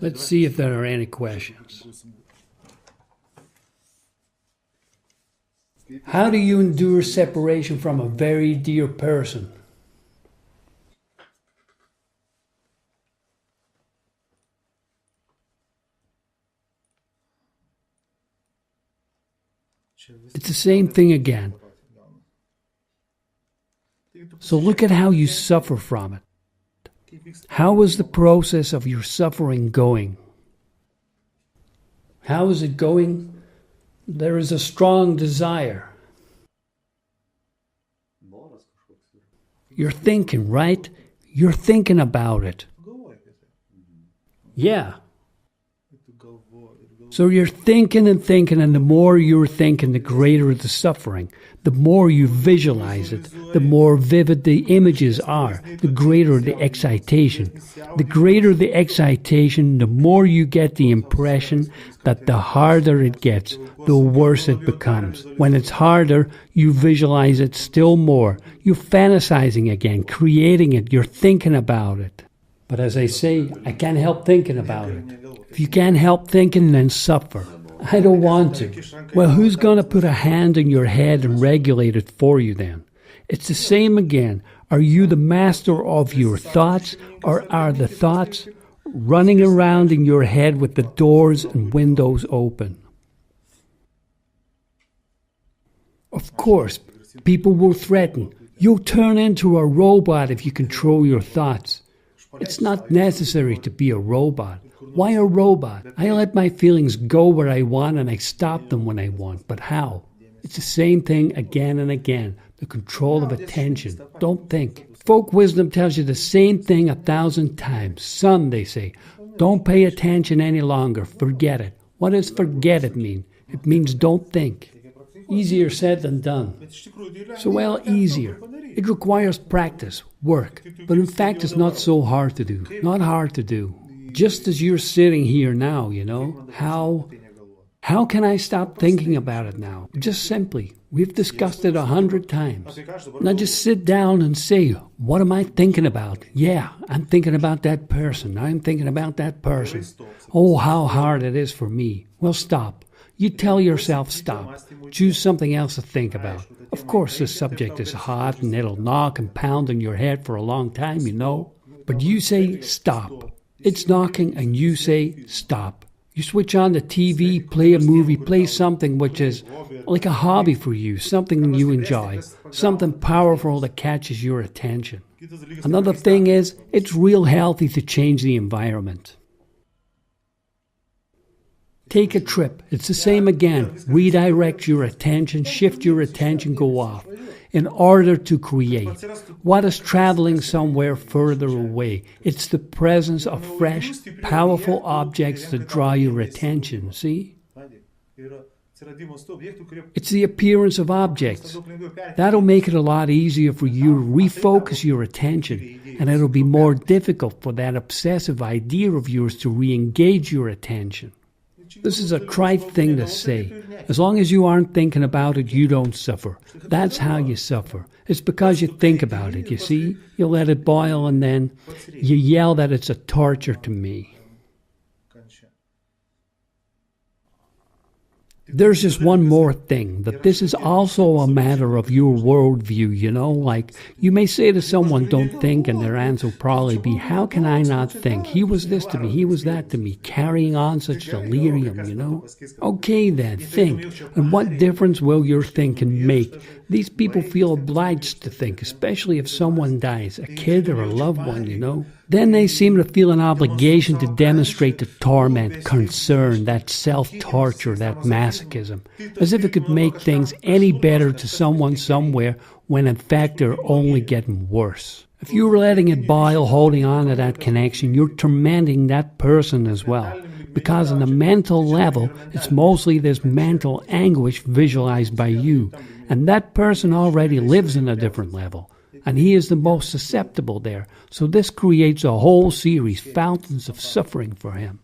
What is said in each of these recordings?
Let's see if there are any questions. How do you endure separation from a very dear person? It's the same thing again. So look at how you suffer from it. How is the process of your suffering going? How is it going? There is a strong desire. You're thinking, right? You're thinking about it. Yeah. So you're thinking and thinking, and the more you're thinking, the greater the suffering. The more you visualize it, the more vivid the images are, the greater the excitation. The greater the excitation, the more you get the impression that the harder it gets, the worse it becomes. When it's harder, you visualize it still more. You're fantasizing again, creating it, you're thinking about it. But as I say, I can't help thinking about it. If you can't help thinking, then suffer. I don't want to. Well, who's going to put a hand in your head and regulate it for you then? It's the same again. Are you the master of your thoughts, or are the thoughts running around in your head with the doors and windows open? Of course, people will threaten. You'll turn into a robot if you control your thoughts. It's not necessary to be a robot. Why a robot? I let my feelings go where I want and I stop them when I want. But how? It's the same thing again and again. The control of attention. Don't think. Folk wisdom tells you the same thing 1,000 times. Son, they say, don't pay attention any longer. Forget it. What does forget it mean? It means don't think. Easier said than done. So well, easier. It requires practice, work, but in fact it's not so hard to do. Not hard to do. Just as you're sitting here now, you know, how can I stop thinking about it now? Just simply, we've discussed it 100 times. Now just sit down and say, what am I thinking about? Yeah, I'm thinking about that person. I'm thinking about that person. Oh, how hard it is for me. Well, stop. You tell yourself stop. Choose something else to think about. Of course, this subject is hot and it'll knock and pound in your head for a long time, you know. But you say stop. It's knocking and you say stop. You switch on the TV, play a movie, play something which is like a hobby for you, something you enjoy, something powerful that catches your attention. Another thing is, it's real healthy to change the environment. Take a trip. It's the same again. Redirect your attention, shift your attention, go off. In order to create. What is traveling somewhere further away? It's the presence of fresh, powerful objects that draw your attention, see? It's the appearance of objects. That'll make it a lot easier for you to refocus your attention, and it'll be more difficult for that obsessive idea of yours to re-engage your attention. This is a trite thing to say. As long as you aren't thinking about it, you don't suffer. That's how you suffer. It's because you think about it, you see? You let it boil and then you yell that it's a torture to me. There's just one more thing, that this is also a matter of your worldview, you know? Like, you may say to someone, don't think, and their answer will probably be, how can I not think? He was this to me, he was that to me, carrying on such delirium, you know? Okay then, think. And what difference will your thinking make? These people feel obliged to think, especially if someone dies, a kid or a loved one, you know? Then they seem to feel an obligation to demonstrate the torment, concern, that self-torture, that masochism, as if it could make things any better to someone somewhere when in fact they're only getting worse. If you were letting it boil, holding on to that connection, you're tormenting that person as well. Because on a mental level, it's mostly this mental anguish visualized by you, and that person already lives in a different level. And he is the most susceptible there. So this creates a whole series, fountains of suffering for him.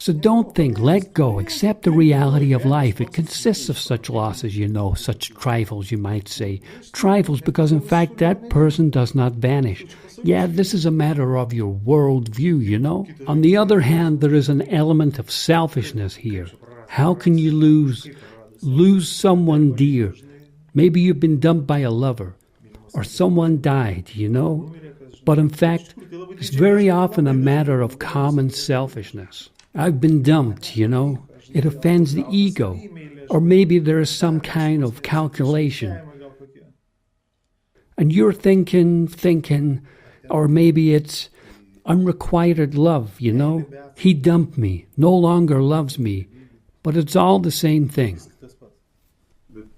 So don't think, let go, accept the reality of life. It consists of such losses, such trifles, you might say. Trifles because, in fact, that person does not vanish. Yeah, this is a matter of your worldview, On the other hand, there is an element of selfishness here. How can you lose someone dear? Maybe you've been dumped by a lover, or someone died, But in fact, it's very often a matter of common selfishness. I've been dumped, It offends the ego. Or maybe there is some kind of calculation. And you're thinking, or maybe it's unrequited love, He dumped me, no longer loves me. But it's all the same thing.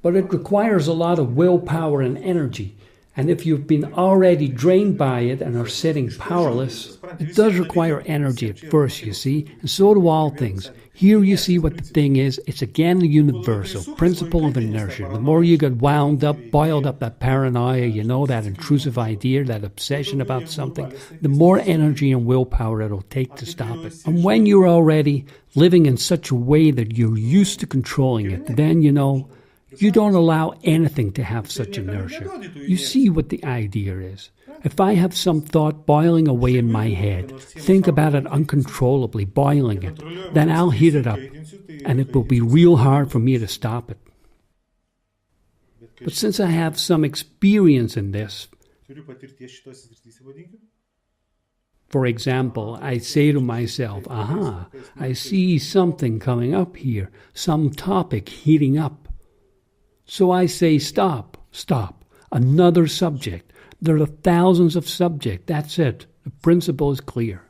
But it requires a lot of willpower and energy. And if you've been already drained by it and are sitting powerless, it does require energy at first, you see, and so do all things. Here you see what the thing is. It's again the universal principle of inertia. The more you get wound up, boiled up, that paranoia, that intrusive idea, that obsession about something, the more energy and willpower it'll take to stop it. And when you're already living in such a way that you're used to controlling it, then, you don't allow anything to have such inertia. You see what the idea is. If I have some thought boiling away in my head, think about it uncontrollably, boiling it, then I'll heat it up, and it will be real hard for me to stop it. But since I have some experience in this, for example, I say to myself, I see something coming up here, some topic heating up. So I say, stop, another subject. There are thousands of subjects, that's it. The principle is clear.